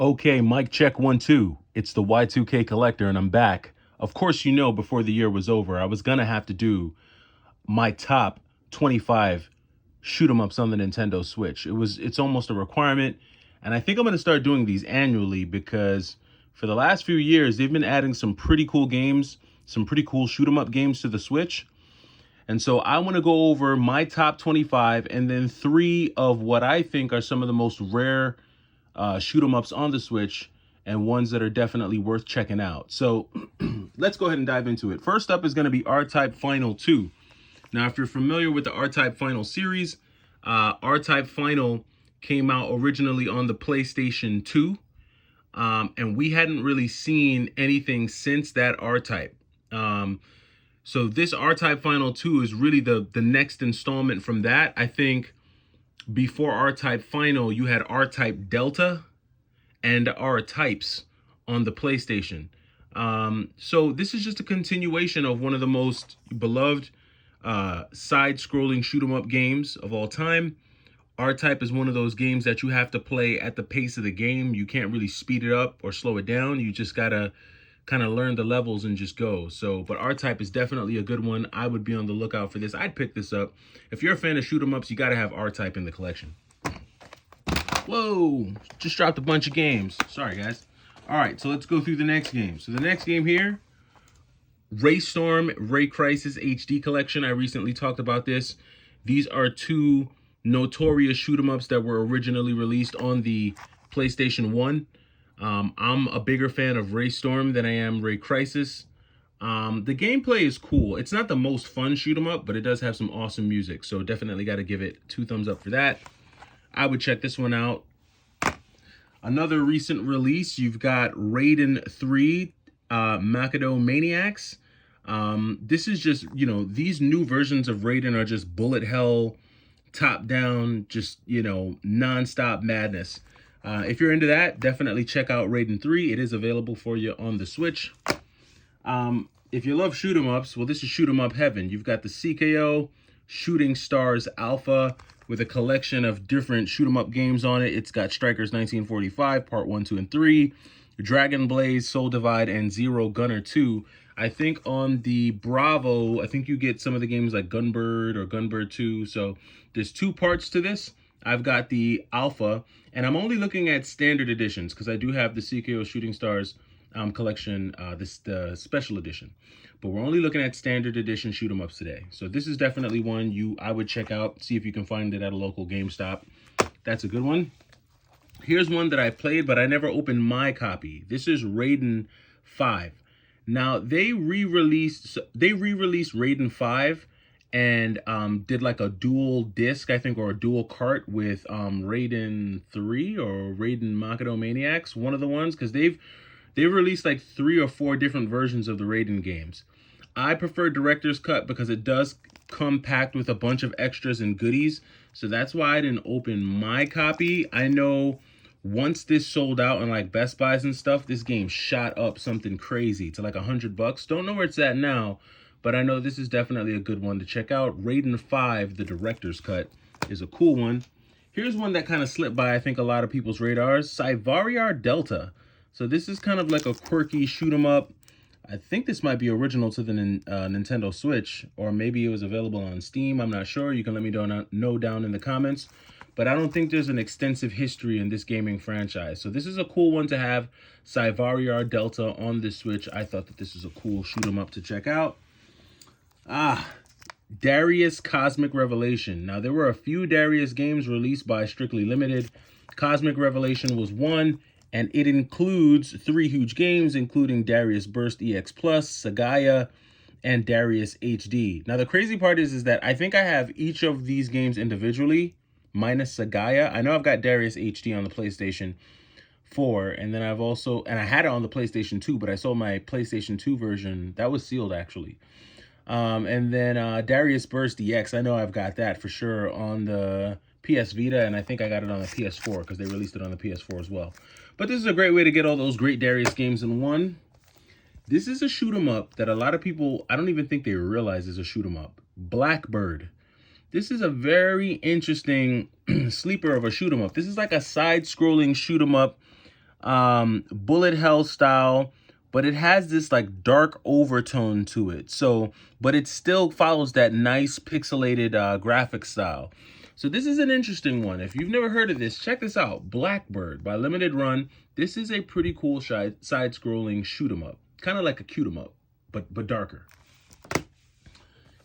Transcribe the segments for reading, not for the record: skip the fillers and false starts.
Okay, mic check 1 2. It's the Y2K collector, and I'm back. Of course, before the year was over, I was gonna have to do my top 25 shoot 'em ups on the Nintendo Switch. It's almost a requirement, and I think I'm gonna start doing these annually because for the last few years they've been adding some pretty cool games, some pretty cool shoot 'em up games to the Switch. And so I want to go over my top 25 and then three of what I think are some of the most rare shoot 'em ups on the Switch and ones that are definitely worth checking out. So let's go ahead and dive into it. First up is going to be R-Type Final 2. Now, if you're familiar with the R-Type Final series, R-Type Final came out originally on the PlayStation 2, and we hadn't really seen anything since that R-Type. So this R-Type Final 2 is really the next installment from that. I think before R-Type Final, you had R-Type Delta and R-Types on the PlayStation. So this is just a continuation of one of the most beloved side-scrolling shoot-'em-up games of all time. R-Type is one of those games that you have to play at the pace of the game. You can't really speed it up or slow it down. You just gotta kind of learn the levels and just go. So, but R-Type is definitely a good one. I would be on the lookout for this. I'd pick this up. If you're a fan of shoot 'em ups, you got to have R-Type in the collection. Whoa, just dropped a bunch of games. Sorry, guys. All right, so let's go through the next game. So the next game here, Raystorm Ray Crisis HD Collection. I recently talked about this. These are two notorious shoot 'em ups that were originally released on the PlayStation 1. I'm a bigger fan of Raystorm than I am Ray Crisis. The gameplay is cool. It's not the most fun shoot 'em up, but it does have some awesome music. So definitely got to give it 2 thumbs up for that. I would check this one out. Another recent release, you've got Raiden 3 Macado Maniacs. This is just, these new versions of Raiden are just bullet hell, top down, just, non-stop madness. If you're into that, definitely check out Raiden 3. It is available for you on the Switch. If you love shoot 'em ups, well, this is shoot 'em up heaven. You've got the CKO Shooting Stars Alpha with a collection of different shoot 'em up games on it. It's got Strikers 1945, Part 1, 2, and 3, Dragon Blaze, Soul Divide, and Zero Gunner 2. I think on the Bravo, I think you get some of the games like Gunbird or Gunbird 2. So there's 2 parts to this. I've got the Alpha, and I'm only looking at standard editions because I do have the CKO Shooting Stars collection, the special edition. But we're only looking at standard edition shoot 'em ups today. So this is definitely one I would check out, see if you can find it at a local GameStop. That's a good one. Here's one that I played, but I never opened my copy. This is Raiden 5. Now, they re-released Raiden 5 and did like a dual disc, I think, or a dual cart with Raiden 3 or Raiden Macado Maniacs, one of the ones, because they've released like 3 or 4 different versions of the Raiden games. I prefer Director's Cut because it does come packed with a bunch of extras and goodies. So that's why I didn't open my copy. I know once this sold out in like Best Buys and stuff, this game shot up something crazy to like $100. Don't know where it's at now, but I know this is definitely a good one to check out. Raiden 5, the Director's Cut, is a cool one. Here's one that kind of slipped by, I think, a lot of people's radars. Cyvariar Delta. So this is kind of like a quirky shoot 'em up. I think this might be original to the Nintendo Switch, or maybe it was available on Steam. I'm not sure. You can let me know down in the comments. But I don't think there's an extensive history in this gaming franchise. So this is a cool one to have. Cyvariar Delta on the Switch. I thought that this is a cool shoot 'em up to check out. Darius Cosmic Revelation. Now, there were a few Darius games released by Strictly Limited. Cosmic Revelation was one, and it includes 3 huge games, including Darius Burst EX Plus, Sagaya, and Darius HD. Now, the crazy part is that I think I have each of these games individually, minus Sagaya. I know I've got Darius HD on the PlayStation 4, and then I had it on the PlayStation 2, but I sold my PlayStation 2 version. That was sealed, actually. And then Darius Burst EX, I know I've got that for sure on the PS Vita, and I think I got it on the PS4 because they released it on the PS4 as well. But this is a great way to get all those great Darius games in one. This is a shoot 'em up that a lot of people, I don't even think they realize is a shoot 'em up. Blackbird. This is a very interesting sleeper of a shoot 'em up. This is like a side-scrolling shoot 'em up bullet hell style, but it has this like dark overtone to it. So, but it still follows that nice pixelated graphic style. So this is an interesting one. If you've never heard of this, check this out. Blackbird by Limited Run. This is a pretty cool side-scrolling shoot 'em up. Kind of like a cute 'em up, but darker.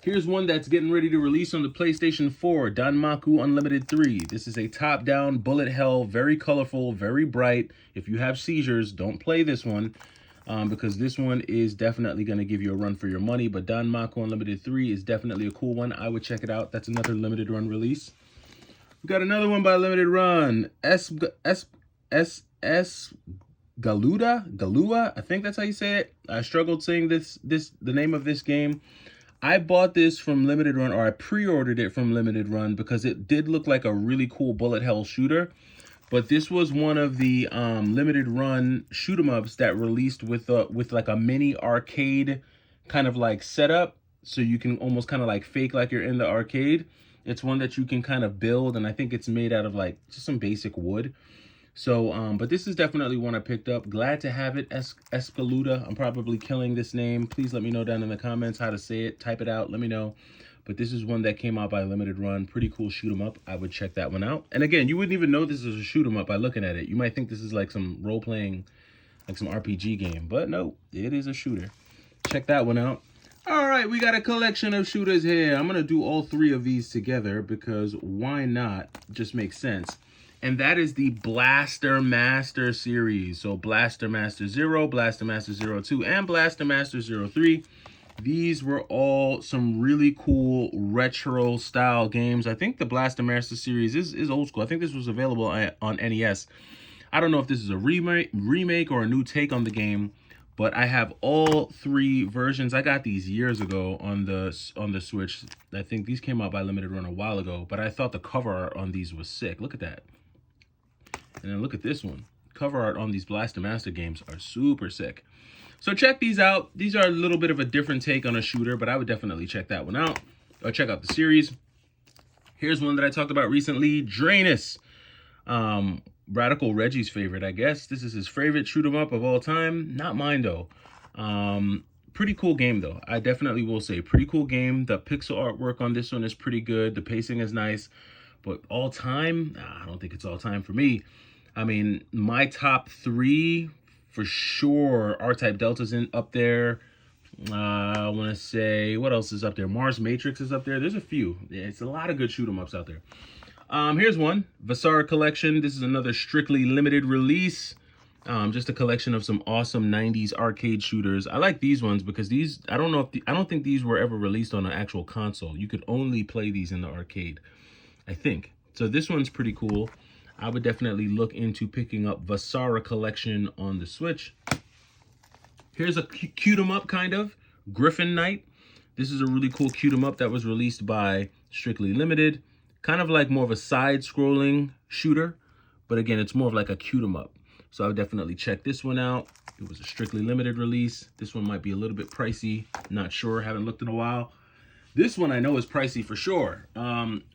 Here's one that's getting ready to release on the PlayStation 4, Danmaku Unlimited 3. This is a top-down bullet hell, very colorful, very bright. If you have seizures, don't play this one because this one is definitely going to give you a run for your money. But Danmaku Unlimited 3 is definitely a cool one. I would check it out. That's another limited run release. We got another one by Limited Run, Galua, I think that's how you say it. I struggled saying the name of this game. I bought this from Limited Run, or I pre-ordered it from Limited Run because it did look like a really cool bullet hell shooter. But this was one of the Limited Run shoot 'em ups that released with like a mini arcade kind of like setup, so you can almost kind of like fake like you're in the arcade. It's one that you can kind of build, and I think it's made out of like just some basic wood. So, but this is definitely one I picked up. Glad to have it. Escaluda. I'm probably killing this name. Please let me know down in the comments how to say it. Type it out. Let me know. But this is one that came out by Limited Run. Pretty cool shoot 'em up. I would check that one out. And again, you wouldn't even know this is a shoot 'em up by looking at it. You might think this is like some role-playing, like some RPG game. But no, it is a shooter. Check that one out. All right, we got a collection of shooters here. I'm going to do all three of these together because why not? Just makes sense. And that is the Blaster Master series. So Blaster Master 0, Blaster Master 02, and Blaster Master 03. These were all some really cool retro style games. I think the Blaster Master series is old school. I think this was available on NES. I don't know if this is a remake or a new take on the game, but I have all three versions. I got these years ago on the Switch. I think these came out by Limited Run a while ago, but I thought the cover art on these was sick. Look at that. And then look at this one. Cover art on these Blaster Master games are super sick. So check these out. These are a little bit of a different take on a shooter, but I would definitely check that one out. Or check out the series. Here's one that I talked about recently, Drainus. Radical Reggie's favorite, I guess. This is his favorite shoot 'em up of all time. Not mine, though. Pretty cool game, though. I definitely will say pretty cool game. The pixel artwork on this one is pretty good. The pacing is nice. But all time, I don't think it's all time for me. I mean, my top three, for sure, R-Type Delta's up there. I want to say, what else is up there? Mars Matrix is up there. There's a few. Yeah, it's a lot of good shoot 'em ups out there. Here's one, Vasara Collection. This is another strictly limited release. Just a collection of some awesome 90s arcade shooters. I like these ones because these, I don't think these were ever released on an actual console. You could only play these in the arcade, I think. So this one's pretty cool. I would definitely look into picking up Vasara Collection on the Switch. Here's a cute 'em up kind of, Griffin Knight. This is a really cool cute 'em up that was released by Strictly Limited. Kind of like more of a side-scrolling shooter, but again, it's more of like a cute 'em up. So I would definitely check this one out. It was a Strictly Limited release. This one might be a little bit pricey. Not sure, haven't looked in a while. This one I know is pricey for sure.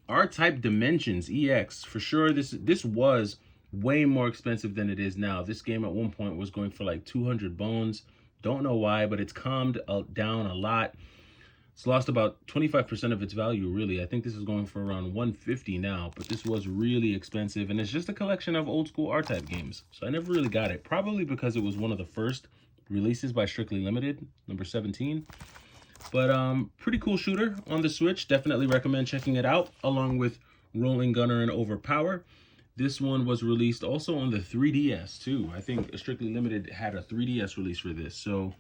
R-Type Dimensions EX, for sure. This was way more expensive than it is now. This game at one point was going for like 200 bones. Don't know why, but it's calmed down a lot. It's lost about 25% of its value, really. I think this is going for around 150 now, but this was really expensive, and it's just a collection of old school R-Type games. So I never really got it, probably because it was one of the first releases by Strictly Limited, number 17. But pretty cool shooter on the Switch. Definitely recommend checking it out, along with Rolling Gunner and Overpower. This one was released also on the 3DS too. I think Strictly Limited had a 3DS release for this. So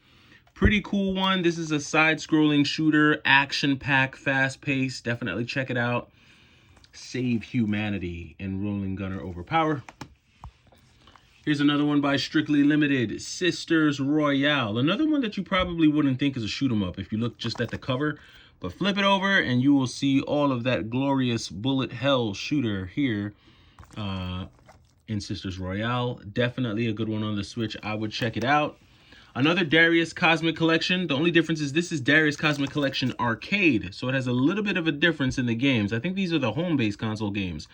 pretty cool one. This is a side-scrolling shooter, action-packed, fast-paced. Definitely check it out. Save humanity in Rolling Gunner Overpower. Here's another one by Strictly Limited, Sisters Royale. Another one that you probably wouldn't think is a shoot 'em up if you look just at the cover. But flip it over and you will see all of that glorious bullet hell shooter here in Sisters Royale. Definitely a good one on the Switch. I would check it out. Another Darius Cosmic Collection. The only difference is this is Darius Cosmic Collection Arcade. So it has a little bit of a difference in the games. I think these are the home-based console games.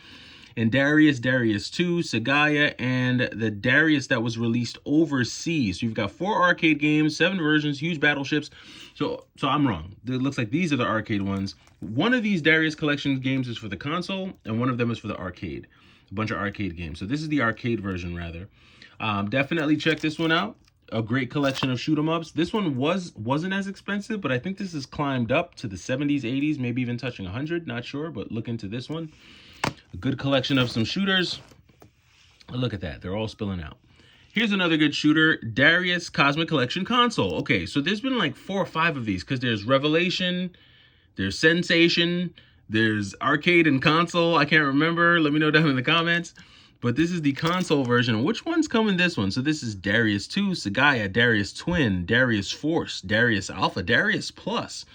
And Darius 2, Sagaya, and the Darius that was released overseas. So you've got 4 arcade games, 7 versions, huge battleships. So I'm wrong. It looks like these are the arcade ones. One of these Darius collection games is for the console, and one of them is for the arcade. A bunch of arcade games. So this is the arcade version, rather. Definitely check this one out. A great collection of shoot 'em ups. This one wasn't as expensive, but I think this has climbed up to the 70s, 80s, maybe even touching 100. Not sure, but look into this one. A good collection of some shooters. Look at that. They're all spilling out. Here's another good shooter, Darius Cosmic Collection Console. Okay, so there's been like 4 or 5 of these because there's Revelation, there's Sensation, there's Arcade and Console. I can't remember. Let me know down in the comments. But this is the console version. Which one's coming this one? So this is Darius 2, Sagaya, Darius Twin, Darius Force, Darius Alpha, Darius Plus.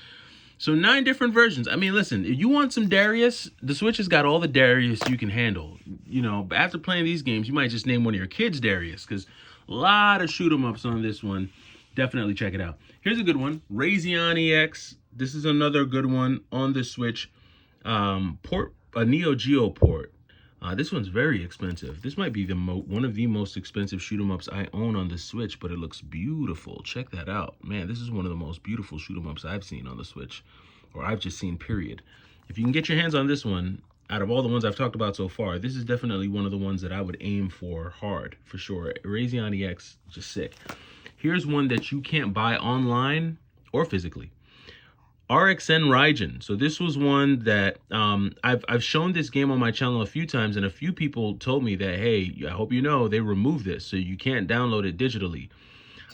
So 9 different versions. I mean, listen, if you want some Darius, the Switch has got all the Darius you can handle. You know, after playing these games, you might just name one of your kids Darius, because a lot of shoot 'em ups on this one. Definitely check it out. Here's a good one, Razion EX. This is another good one on the Switch. A Neo Geo port. This one's very expensive. This might be one of the most expensive shoot 'em ups I own on the Switch, but it looks beautiful. Check that out. Man, this is one of the most beautiful shoot 'em ups I've seen on the Switch, or I've just seen, period. If you can get your hands on this one, out of all the ones I've talked about so far, this is definitely one of the ones that I would aim for hard, for sure. Razion EX, just sick. Here's one that you can't buy online or physically. RXN Raijin. So this was one that I've shown this game on my channel a few times, and a few people told me that, hey, I hope you know they removed this, so you can't download it digitally.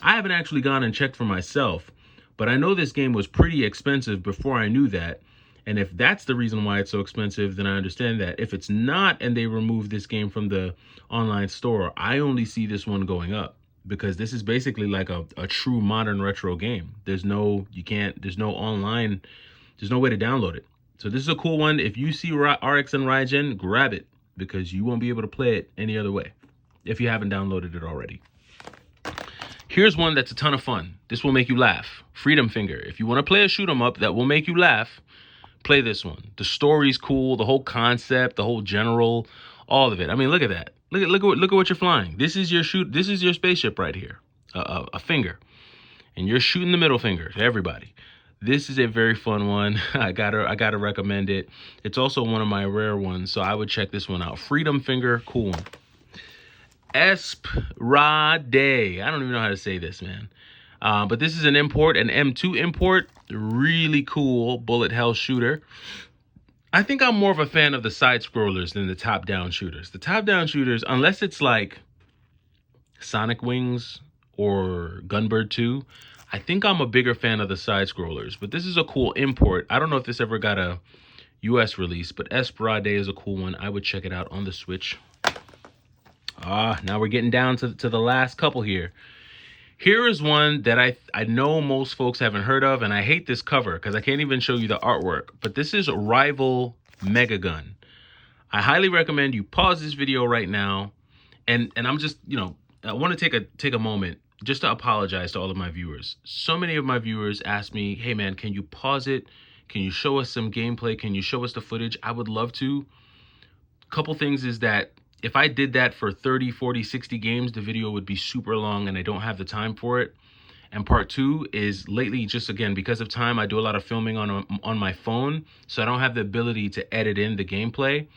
I haven't actually gone and checked for myself, but I know this game was pretty expensive before I knew that. And if that's the reason why it's so expensive, then I understand that. If it's not and they removed this game from the online store, I only see this one going up, because this is basically like a true modern retro game. There's no online, there's no way to download it. So this is a cool one. If you see RXN Raijin, grab it, because you won't be able to play it any other way if you haven't downloaded it already. Here's one that's a ton of fun. This will make you laugh. Freedom Finger. If you want to play a shoot 'em up that will make you laugh, play this one. The story's cool, the whole concept, the whole general, all of it. I mean, look at that. Look at what you're flying. This is your spaceship right here, a finger, and you're shooting the middle finger to everybody. This is a very fun one. I gotta recommend it. It's also one of my rare ones, so I would check this one out. Freedom Finger, cool one. Esprade. I don't even know how to say this, man. But this is an import, an M2 import. Really cool bullet hell shooter. I think I'm more of a fan of the side scrollers than the top-down shooters. The top-down shooters, unless it's like Sonic Wings or Gunbird 2, I think I'm a bigger fan of the side scrollers. But this is a cool import. I don't know if this ever got a US release, but Esprade is a cool one. I would check it out on the Switch. Now we're getting down to the last couple here. Here is one that I know most folks haven't heard of, and I hate this cover because I can't even show you the artwork, but this is Rival Megagun. I highly recommend you pause this video right now, and I'm just, I want to take a moment just to apologize to all of my viewers. So many of my viewers ask me, hey man, can you pause it? Can you show us some gameplay? Can you show us the footage? I would love to. Couple things is that if I did that for 30, 40, 60 games, the video would be super long and I don't have the time for it. And part 2 is lately, just again, because of time, I do a lot of filming on my phone, so I don't have the ability to edit in the gameplay.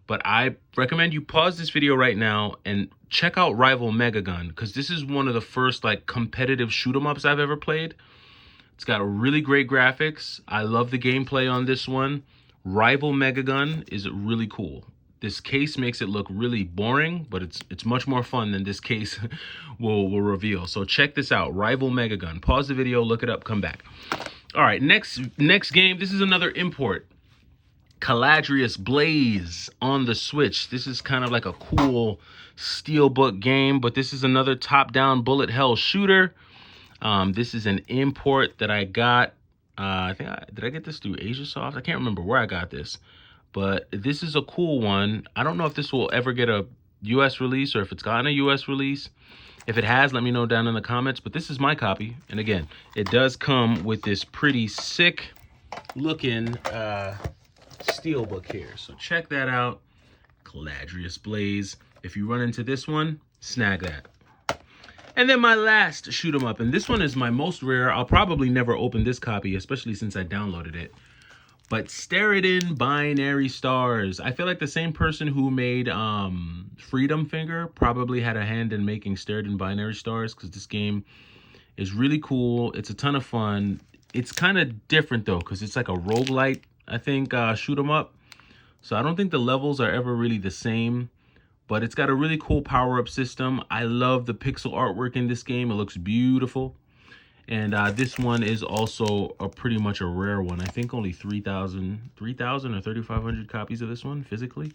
But I recommend you pause this video right now and check out Rival Megagun, because this is one of the first like competitive shoot 'em ups I've ever played. It's got really great graphics. I love the gameplay on this one. Rival Megagun is really cool. This case makes it look really boring, but it's much more fun than this case will reveal. So check this out, Rival Megagun. Pause the video, look it up, come back. All right, next game. This is another import. Caladrius Blaze on the Switch. This is kind of like a cool steelbook game, but this is another top-down bullet hell shooter. This is an import that I got. Did I get this through AsiaSoft? I can't remember where I got this. But this is a cool one. I don't know if this will ever get a US release or if it's gotten a US release. If it has, let me know down in the comments. But this is my copy. And again, it does come with this pretty sick looking steelbook here. So check that out. Caladrius Blaze. If you run into this one, snag that. And then my last shoot 'em up, and this one is my most rare. I'll probably never open this copy, especially since I downloaded it. But Steriden Binary Stars. I feel like the same person who made Freedom Finger probably had a hand in making Steriden Binary Stars, because this game is really cool. It's a ton of fun. It's kind of different though, because it's like a roguelite, I think, shoot 'em up. So I don't think the levels are ever really the same, but it's got a really cool power-up system. I love the pixel artwork in this game. It looks beautiful. And this one is also pretty much a rare one. I think only 3,000 or 3,500 copies of this one physically.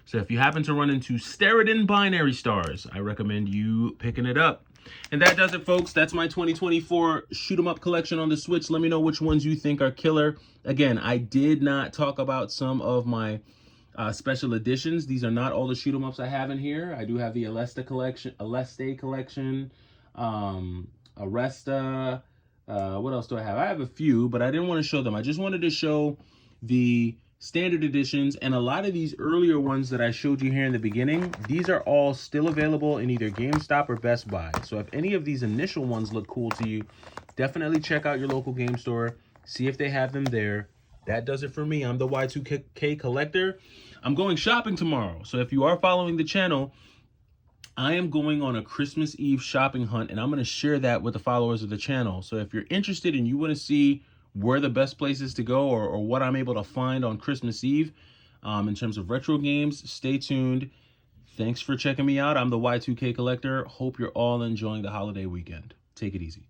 So if you happen to run into Steriden Binary Stars, I recommend you picking it up. And that does it, folks. That's my 2024 shoot 'em up collection on the Switch. Let me know which ones you think are killer. Again, I did not talk about some of my special editions. These are not all the shoot 'em ups I have in here. I do have the Aleste collection, Aresta. What else do I have? I have a few, but I didn't want to show them. I just wanted to show the standard editions, and a lot of these earlier ones that I showed you here in the beginning, these are all still available in either GameStop or Best Buy. So if any of these initial ones look cool to you, definitely check out your local game store, see if they have them there. That does it for me. I'm the Y2K Collector. I'm going shopping tomorrow. So if you are following the channel, I am going on a Christmas Eve shopping hunt, and I'm going to share that with the followers of the channel. So if you're interested and you want to see where the best places to go, or what I'm able to find on Christmas Eve in terms of retro games, stay tuned. Thanks for checking me out. I'm the Y2K Collector. Hope you're all enjoying the holiday weekend. Take it easy.